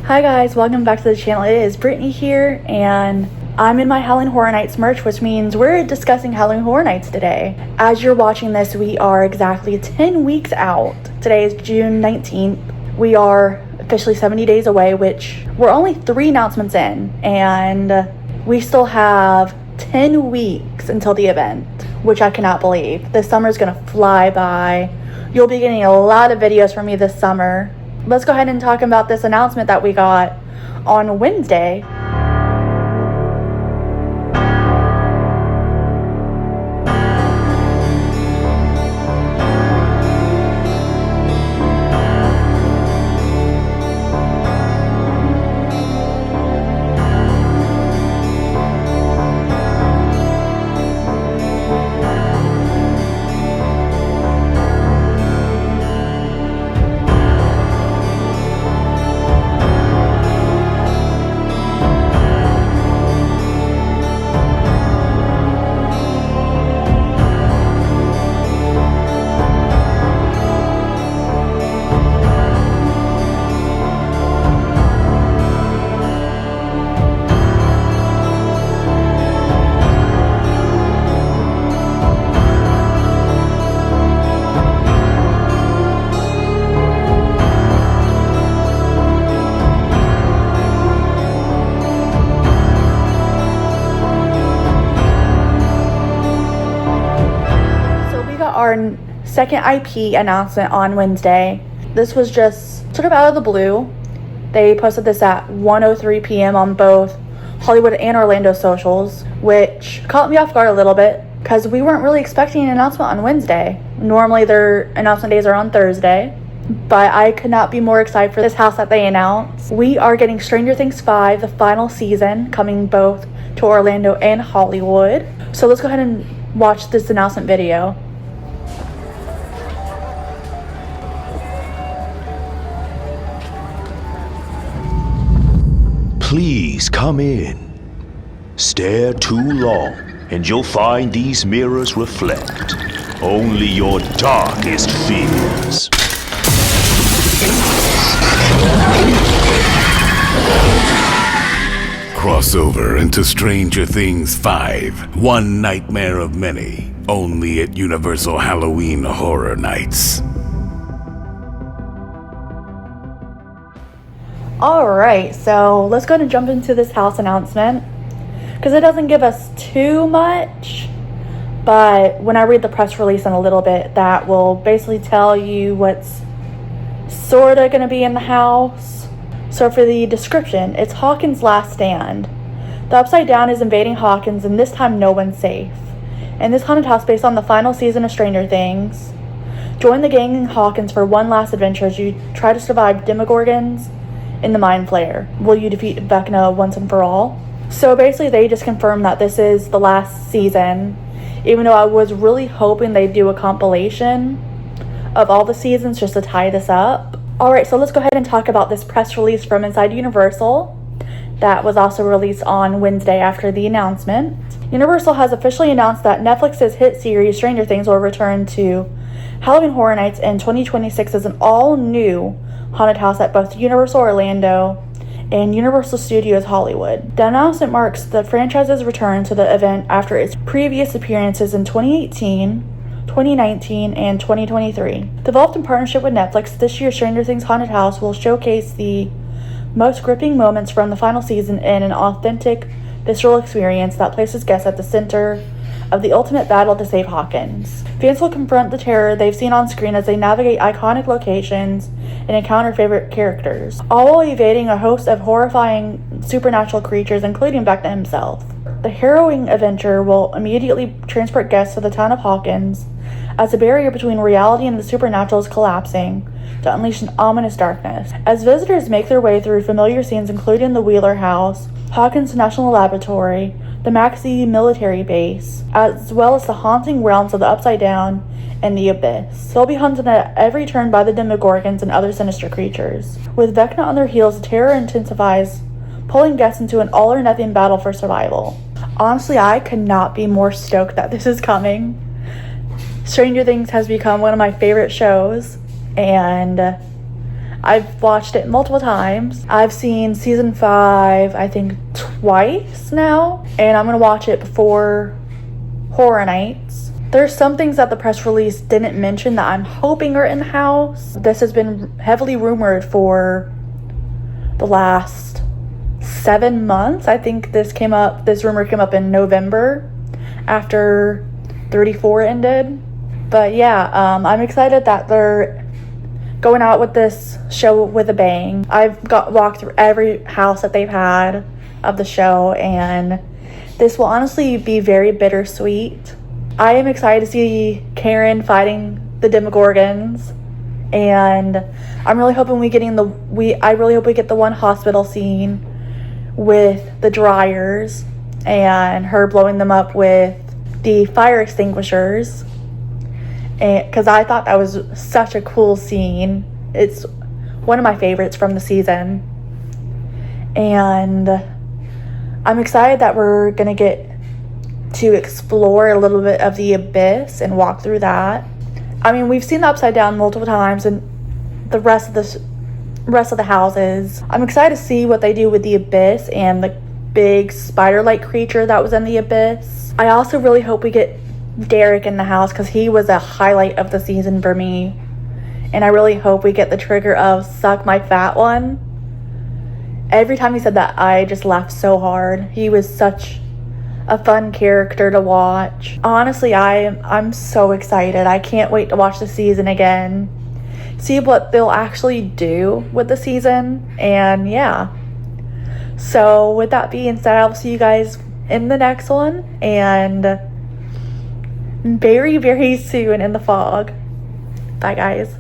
Hi guys, welcome back to the channel. It is Brittany here, and I'm in my Halloween Horror Nights merch, which means we're discussing Halloween Horror Nights today. As you're watching this, we are exactly 10 weeks out. Today is June 19th. We are officially 70 days away, which we're only 3 announcements in, and we still have 10 weeks until the event, which I cannot believe. This summer is gonna fly by. You'll be getting a lot of videos from me this summer. Let's go ahead and talk about this announcement that we got on Wednesday. Our second IP announcement on Wednesday. This was just sort of out of the blue. They posted this at 1:03 p.m. on both Hollywood and Orlando socials, which caught me off guard a little bit because we weren't really expecting an announcement on Wednesday. Normally their announcement days are on Thursday, but I could not be more excited for this house that they announced. We are getting Stranger Things 5, the final season, coming both to Orlando and Hollywood. So let's go ahead and watch this announcement video. Please come in. Stare too long, and you'll find these mirrors reflect only your darkest fears. Crossover into Stranger Things 5, one nightmare of many, only at Universal Halloween Horror Nights. Alright, so let's go ahead and jump into this house announcement because it doesn't give us too much, but when I read the press release in a little bit, that will basically tell you what's sort of going to be in the house. So for the description, it's Hawkins' last stand. The Upside Down is invading Hawkins, and this time no one's safe. In this haunted house based on the final season of Stranger Things, join the gang in Hawkins for one last adventure as you try to survive Demogorgons in the Mind Flayer. Will you defeat Vecna once and for all? So basically they just confirmed that this is the last season, even though I was really hoping they'd do a compilation of all the seasons just to tie this up. Alright, so let's go ahead and talk about this press release from inside Universal that was also released on Wednesday after the announcement. Universal has officially announced that Netflix's hit series Stranger Things will return to Halloween Horror Nights in 2026 as an all-new haunted house at both Universal Orlando and Universal Studios Hollywood. The announcement marks the franchise's return to the event after its previous appearances in 2018, 2019, and 2023. Developed in partnership with Netflix, this year's Stranger Things haunted house will showcase the most gripping moments from the final season in an authentic, visceral experience that places guests at the center of the ultimate battle to save Hawkins. Fans will confront the terror they've seen on screen as they navigate iconic locations and encounter favorite characters, all while evading a host of horrifying supernatural creatures, including Vecna himself. The harrowing adventure will immediately transport guests to the town of Hawkins as the barrier between reality and the supernatural is collapsing to unleash an ominous darkness. As visitors make their way through familiar scenes including the Wheeler House, Hawkins National Laboratory, the Maxie military base, as well as the haunting realms of the Upside Down and the Abyss. They'll be hunted at every turn by the Demogorgons and other sinister creatures. With Vecna on their heels, the terror intensifies, pulling guests into an all-or-nothing battle for survival. Honestly, I could not be more stoked that this is coming. Stranger Things has become one of my favorite shows, and I've watched it multiple times. I've seen season 5, I think twice now, and I'm gonna watch it before Horror Nights. There's some things that the press release didn't mention that I'm hoping are in the house. This has been heavily rumored for the last 7 months. I think this rumor came up in November after 34 ended. But yeah, I'm excited that they're going out with this show with a bang. I've walked through every house that they've had of the show, and this will honestly be very bittersweet. I am excited to see Karen fighting the Demogorgons, and I'm really hoping I really hope we get the one hospital scene with the dryers and her blowing them up with the fire extinguishers, and because I thought that was such a cool scene. It's one of my favorites from the season, and I'm excited that we're gonna get to explore a little bit of the abyss and walk through that. I mean, we've seen the Upside Down multiple times and the rest of the houses. I'm excited to see what they do with the abyss and the big spider-like creature that was in the abyss. I also really hope we get Derek in the house, because he was a highlight of the season for me, and I really hope we get the trigger of suck my fat one. Every time he said that, I just laughed so hard. He was such a fun character to watch. Honestly, I'm so excited. I can't wait to watch the season again, see what they'll actually do with the season, and yeah. So with that being said, I'll see you guys in the next one, and very, very soon in the fog. Bye, guys.